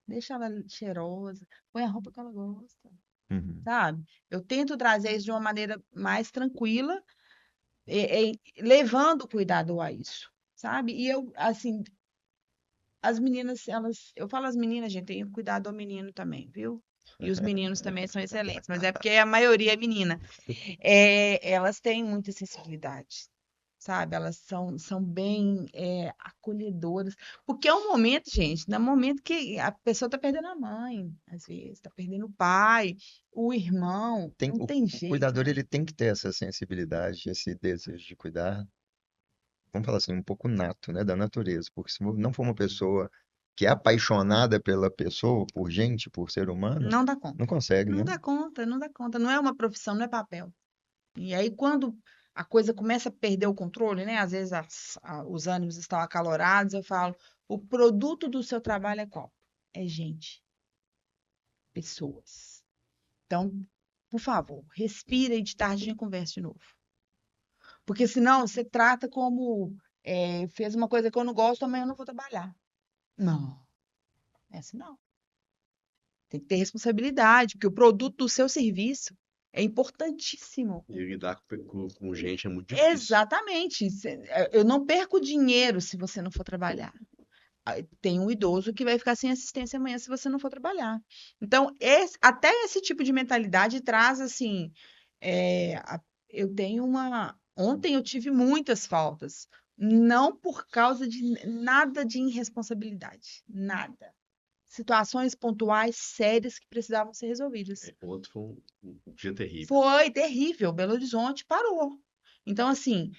deixa ela cheirosa, põe a roupa que ela gosta, uhum, sabe? Eu tento trazer isso de uma maneira mais tranquila, levando cuidado a isso, sabe? E eu, assim, as meninas, eu falo as meninas, gente, tem que cuidar do menino também, viu? E os meninos também são excelentes, mas é porque a maioria é menina. Elas têm muita sensibilidade, sabe? Elas são bem acolhedoras. Porque é um momento, gente, no momento que a pessoa está perdendo a mãe, às vezes, está perdendo o pai, o irmão, Tem, não tem o jeito, cuidador né? ele tem que ter essa sensibilidade, esse desejo de cuidar, vamos falar assim, um pouco nato, né, da natureza, porque se não for uma pessoa que é apaixonada pela pessoa, por gente, por ser humano, Não dá não conta. consegue, Não né? dá conta, não dá conta. Não é uma profissão, não é papel. E aí, quando a coisa começa a perder o controle, né? Às vezes os ânimos estão acalorados, eu falo, o produto do seu trabalho é qual? É gente, pessoas. Então, por favor, respira e de tarde a gente conversa de novo. Porque senão você trata como fez uma coisa que eu não gosto, amanhã eu não vou trabalhar. Não, é assim não. Tem que ter responsabilidade, porque o produto do seu serviço é importantíssimo. E lidar com gente é muito difícil. Exatamente. Eu não perco dinheiro se você não for trabalhar. Tem um idoso que vai ficar sem assistência amanhã se você não for trabalhar. Então, até esse tipo de mentalidade traz assim. Eu tenho uma. Ontem eu tive muitas faltas, não por causa de nada de irresponsabilidade, nada. Situações pontuais sérias que precisavam ser resolvidas. Outro foi um dia terrível. Foi terrível, Belo Horizonte parou. Então, assim,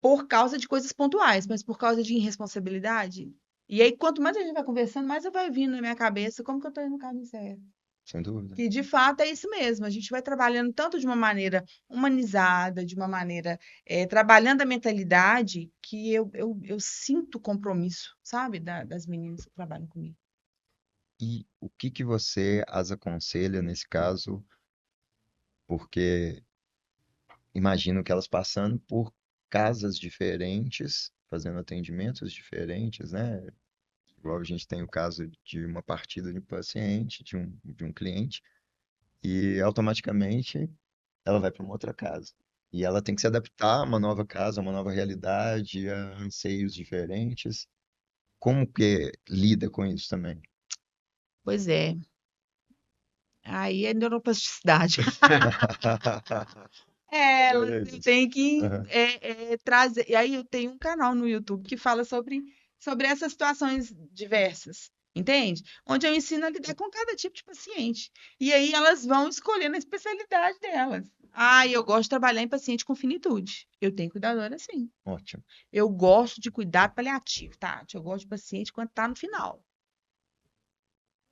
por causa de coisas pontuais, mas por causa de irresponsabilidade, E aí, quanto mais a gente vai conversando, mais eu vai vindo na minha cabeça como que eu tô indo no caminho certo. Sem dúvida. Que de fato é isso mesmo. A gente vai trabalhando tanto de uma maneira humanizada, de uma maneira trabalhando a mentalidade, que eu sinto compromisso, sabe, das meninas que trabalham comigo. E o que que você as aconselha nesse caso? Porque imagino que elas passando por casas diferentes, fazendo atendimentos diferentes, né? Igual a gente tem o caso de uma partida de paciente, de um cliente, e automaticamente ela vai para uma outra casa. E ela tem que se adaptar a uma nova casa, a uma nova realidade, a anseios diferentes. Como que lida com isso também? Pois é. Aí é neuroplasticidade. Elas Adorei eu isso. tenho que Aham. trazer. E aí eu tenho um canal no YouTube que fala sobre essas situações diversas, entende? Onde eu ensino a lidar com cada tipo de paciente. E aí elas vão escolhendo a especialidade delas. Ah, eu gosto de trabalhar em paciente com finitude. Eu tenho cuidadora assim. Ótimo. Eu gosto de cuidado paliativo, Tati. Eu gosto de paciente quando está no final.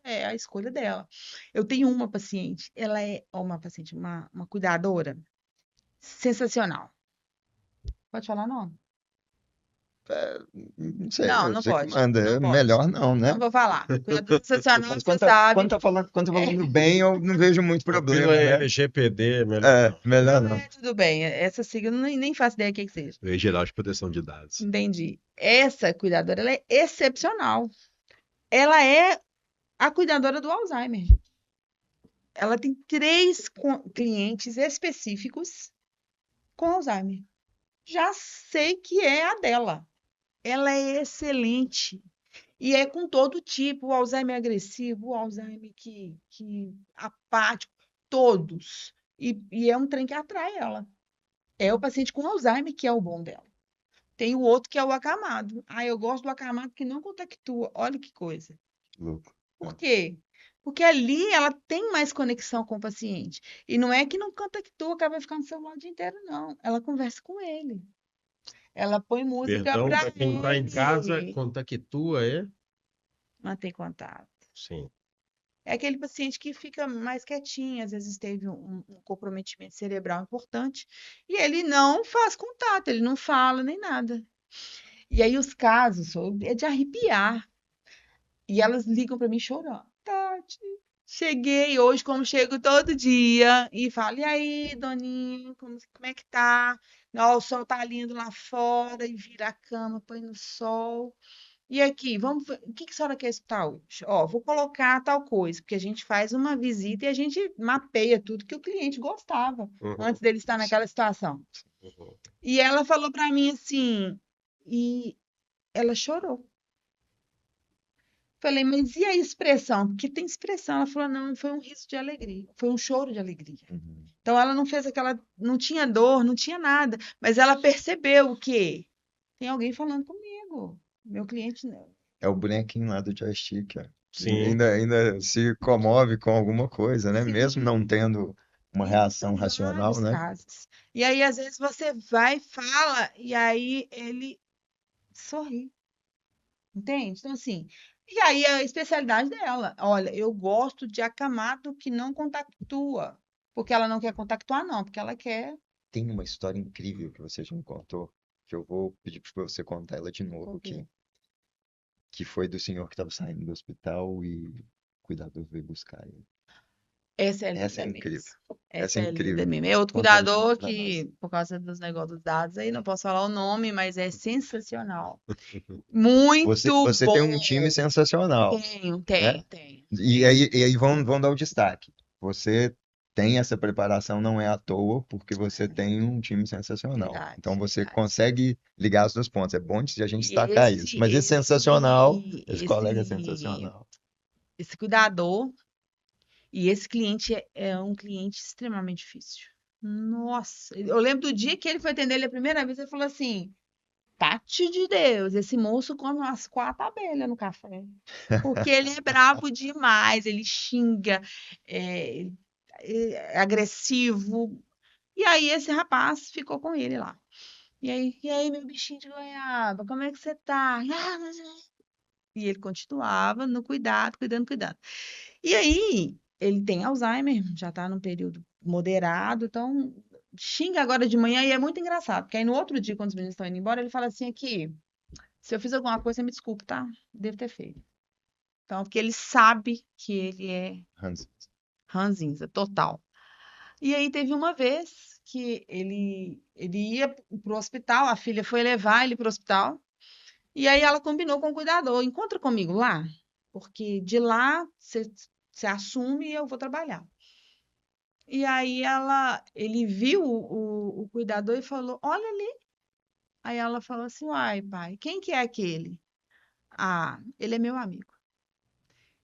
É a escolha dela. Eu tenho uma paciente, ela é uma paciente, uma cuidadora sensacional. Pode falar não? Não sei, Não, não você que pode. manda. Não É pode. melhor não, Não né? vou falar. Cuidadora sensacional, Mas você sabe. quando tá falando bem, eu não vejo muito Pela problema, né? LGPD, melhor É, não. melhor Não, não. tudo bem. Essa sigla eu nem faço ideia do que seja. Lei Geral de Proteção de Dados. Entendi. Essa cuidadora, ela é excepcional. Ela é a cuidadora do Alzheimer. Ela tem 3 clientes específicos com Alzheimer. Já sei que é a dela. Ela é excelente. E é com todo tipo, o Alzheimer agressivo, o Alzheimer que apático, todos. E é um trem que atrai ela. É o paciente com Alzheimer que é o bom dela. Tem o outro que é o acamado. Ah, eu gosto do acamado que não contactua. Olha que coisa. Louco. Por quê? Porque ali ela tem mais conexão com o paciente. E não é que não contactua, que ela vai ficar no celular o dia inteiro, não. Ela conversa com ele. Ela põe música Perdão, para para quem está em casa, ele contactua, é? manter contato. Sim. É aquele paciente que fica mais quietinho, às vezes teve um comprometimento cerebral importante, e ele não faz contato, ele não fala nem nada. E aí os casos é de arrepiar. E elas ligam para mim chorando. Tati, cheguei hoje, como chego todo dia, e falo: e aí, doninha, como é que tá? Ó, o sol tá lindo lá fora, e vira a cama, põe no sol. E aqui, vamos ver, o que que a senhora quer escutar hoje? Ó, vou colocar tal coisa, porque a gente faz uma visita e a gente mapeia tudo que o cliente gostava Uhum, antes dele estar naquela situação. uhum. E ela falou para mim assim, e ela chorou. Falei, mas e a expressão? Porque tem expressão. Ela falou, não, foi um riso de alegria, foi um choro de alegria. Uhum. Então ela não fez aquela, não tinha dor, não tinha nada, mas ela percebeu que tem alguém falando comigo. Meu cliente não. É o bonequinho lá do joystick, ó. E Sim. ainda se comove com alguma coisa, né? Mesmo não Sim. tendo uma E reação são racional, vários né? casos. E aí, às vezes, você vai, fala, e aí ele sorri, entende? Então, assim, e aí a especialidade dela, olha, eu gosto de acamado que não contactua, porque ela não quer contactuar, não, porque ela quer. Tem uma história incrível que você já me contou, que eu vou pedir para você contar ela de novo O quê? aqui, que foi do senhor que estava saindo do hospital e o cuidador veio buscar ele. Essa é Essa é linda mesmo. incrível. Essa Essa é é linda incrível. mesmo. É outro Conta ela de novo cuidador para nós. que, por causa dos negócios dos dados aí, não posso falar o nome, mas é sensacional. Muito Você tem um time bom. sensacional, Tenho, né? tenho, tenho, E tenho. aí, vão dar o destaque. Você tem essa preparação, não é à toa, porque você tem um time sensacional. Então Verdade, você verdade. consegue ligar os dois pontos. É bom de a gente E destacar isso. Mas esse sensacional, esse colega é sensacional. esse cuidador e esse cliente é um cliente extremamente difícil. Nossa, eu lembro do dia que ele foi atender ele a primeira vez, ele falou assim: Tati de Deus, esse moço come umas 4 abelhas no café. Porque ele é bravo demais, ele xinga, é, é agressivo. E aí esse rapaz ficou com ele lá. E aí, meu bichinho de goiaba, como é que você tá? E ele continuava no cuidado, cuidando, cuidando. E aí, ele tem Alzheimer, já está num período moderado, então xinga agora de manhã e é muito engraçado, porque aí no outro dia, quando os meninos estão indo embora, ele fala assim aqui, se eu fiz alguma coisa, você me desculpe, tá? Devo ter feito. Então, porque ele sabe que ele é Hans, ranzinza, total. E aí teve uma vez que ele ia pro hospital, a filha foi levar ele pro hospital, e aí ela combinou com o cuidador, encontra comigo lá, porque de lá você assume e eu vou trabalhar. E aí ele viu o cuidador e falou, olha ali. Aí ela falou assim, uai, pai, quem que é aquele? Ah, ele é meu amigo.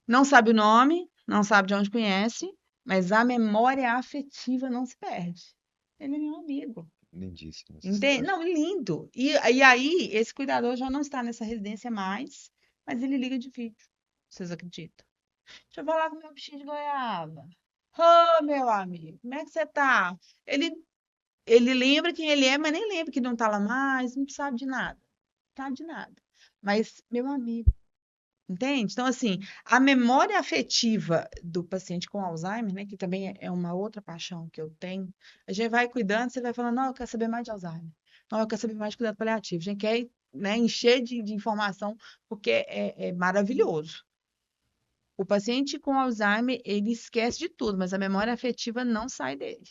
Não sabe o nome, não sabe de onde conhece, mas a memória afetiva não se perde. Ele é meu amigo. lindíssimo essa Entende? história. Não, lindo. E aí, esse cuidador já não está nessa residência mais, mas ele liga de vídeo. Vocês acreditam? Deixa eu falar com meu bichinho de goiaba. Ô, meu amigo, como é que você tá? Ele, ele lembra quem ele é, mas nem lembra que não tá lá mais, não sabe de nada. Sabe de nada. Mas, meu amigo, entende? Então, assim, a memória afetiva do paciente com Alzheimer, né, que também é uma outra paixão que eu tenho, a gente vai cuidando, você vai falando, não, eu quero saber mais de Alzheimer. Não, eu quero saber mais de cuidado paliativo. A gente quer, né, encher de informação, porque é maravilhoso. O paciente com Alzheimer, ele esquece de tudo, mas a memória afetiva não sai dele.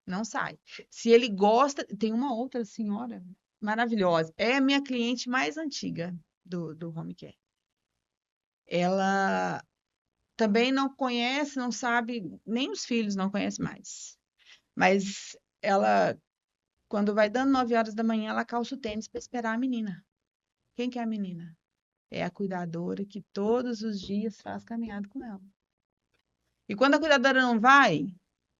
Não sai. Se ele gosta, tem uma outra senhora maravilhosa. É a minha cliente mais antiga do Home Care. Ela também não conhece, não sabe, nem os filhos não conhece mais. Mas ela, quando vai dando 9 horas da manhã, ela calça o tênis para esperar a menina. Quem que é a menina? É a cuidadora que todos os dias faz caminhada com ela. E quando a cuidadora não vai,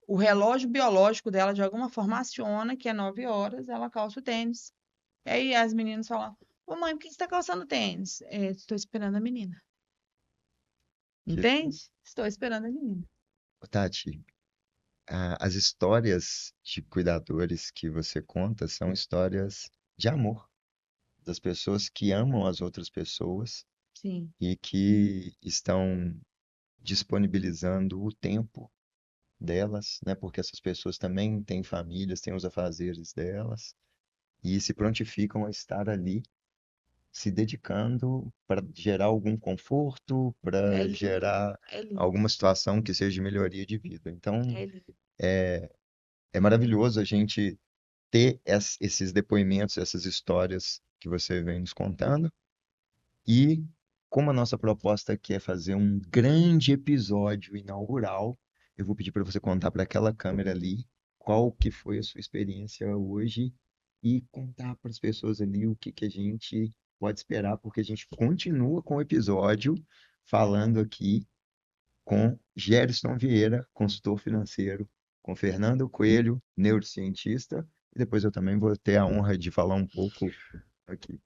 o relógio biológico dela de alguma forma aciona que é 9 horas, ela calça o tênis. E aí as meninas falam: Ô mãe, por que você está calçando tênis? Estou esperando a menina. Que, Entende? Estou esperando a menina. Tati, as histórias de cuidadores que você conta são histórias de amor, das pessoas que amam as outras pessoas Sim, e que estão disponibilizando o tempo delas, né? Porque essas pessoas também têm famílias, têm os afazeres delas e se prontificam a estar ali se dedicando para gerar algum conforto, é para lindo, gerar é lindo, alguma situação que seja de melhoria de vida. Então, é lindo. é maravilhoso a gente ter esses depoimentos, essas histórias que você vem nos contando. E como a nossa proposta aqui é fazer um grande episódio inaugural, eu vou pedir para você contar para aquela câmera ali qual que foi a sua experiência hoje e contar para as pessoas ali o que que a gente pode esperar, porque a gente continua com o episódio falando aqui com Gerson Vieira, consultor financeiro, com Fernando Coelho, neurocientista, e depois eu também vou ter a honra de falar um pouco aqui.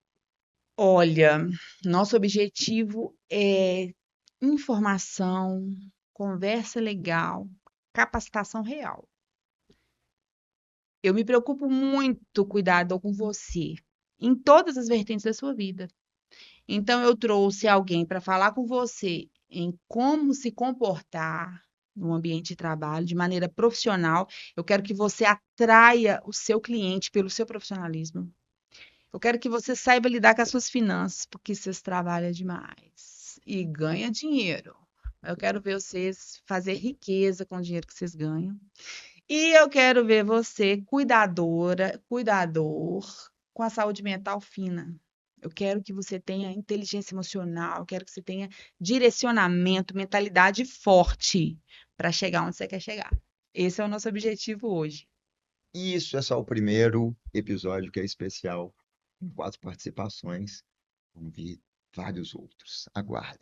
Olha, nosso objetivo é informação, conversa legal, capacitação real. Eu me preocupo muito cuidado com você em todas as vertentes da sua vida. Então, eu trouxe alguém para falar com você em como se comportar no ambiente de trabalho de maneira profissional. Eu quero que você atraia o seu cliente pelo seu profissionalismo. Eu quero que você saiba lidar com as suas finanças, porque vocês trabalham demais e ganham dinheiro. Eu quero ver vocês fazer riqueza com o dinheiro que vocês ganham. E eu quero ver você cuidadora, cuidador, com a saúde mental fina. Eu quero que você tenha inteligência emocional, eu quero que você tenha direcionamento, mentalidade forte para chegar onde você quer chegar. Esse é o nosso objetivo hoje. E isso é só o primeiro episódio que é especial, com 4 participações. Vamos vir vários outros. Aguardem.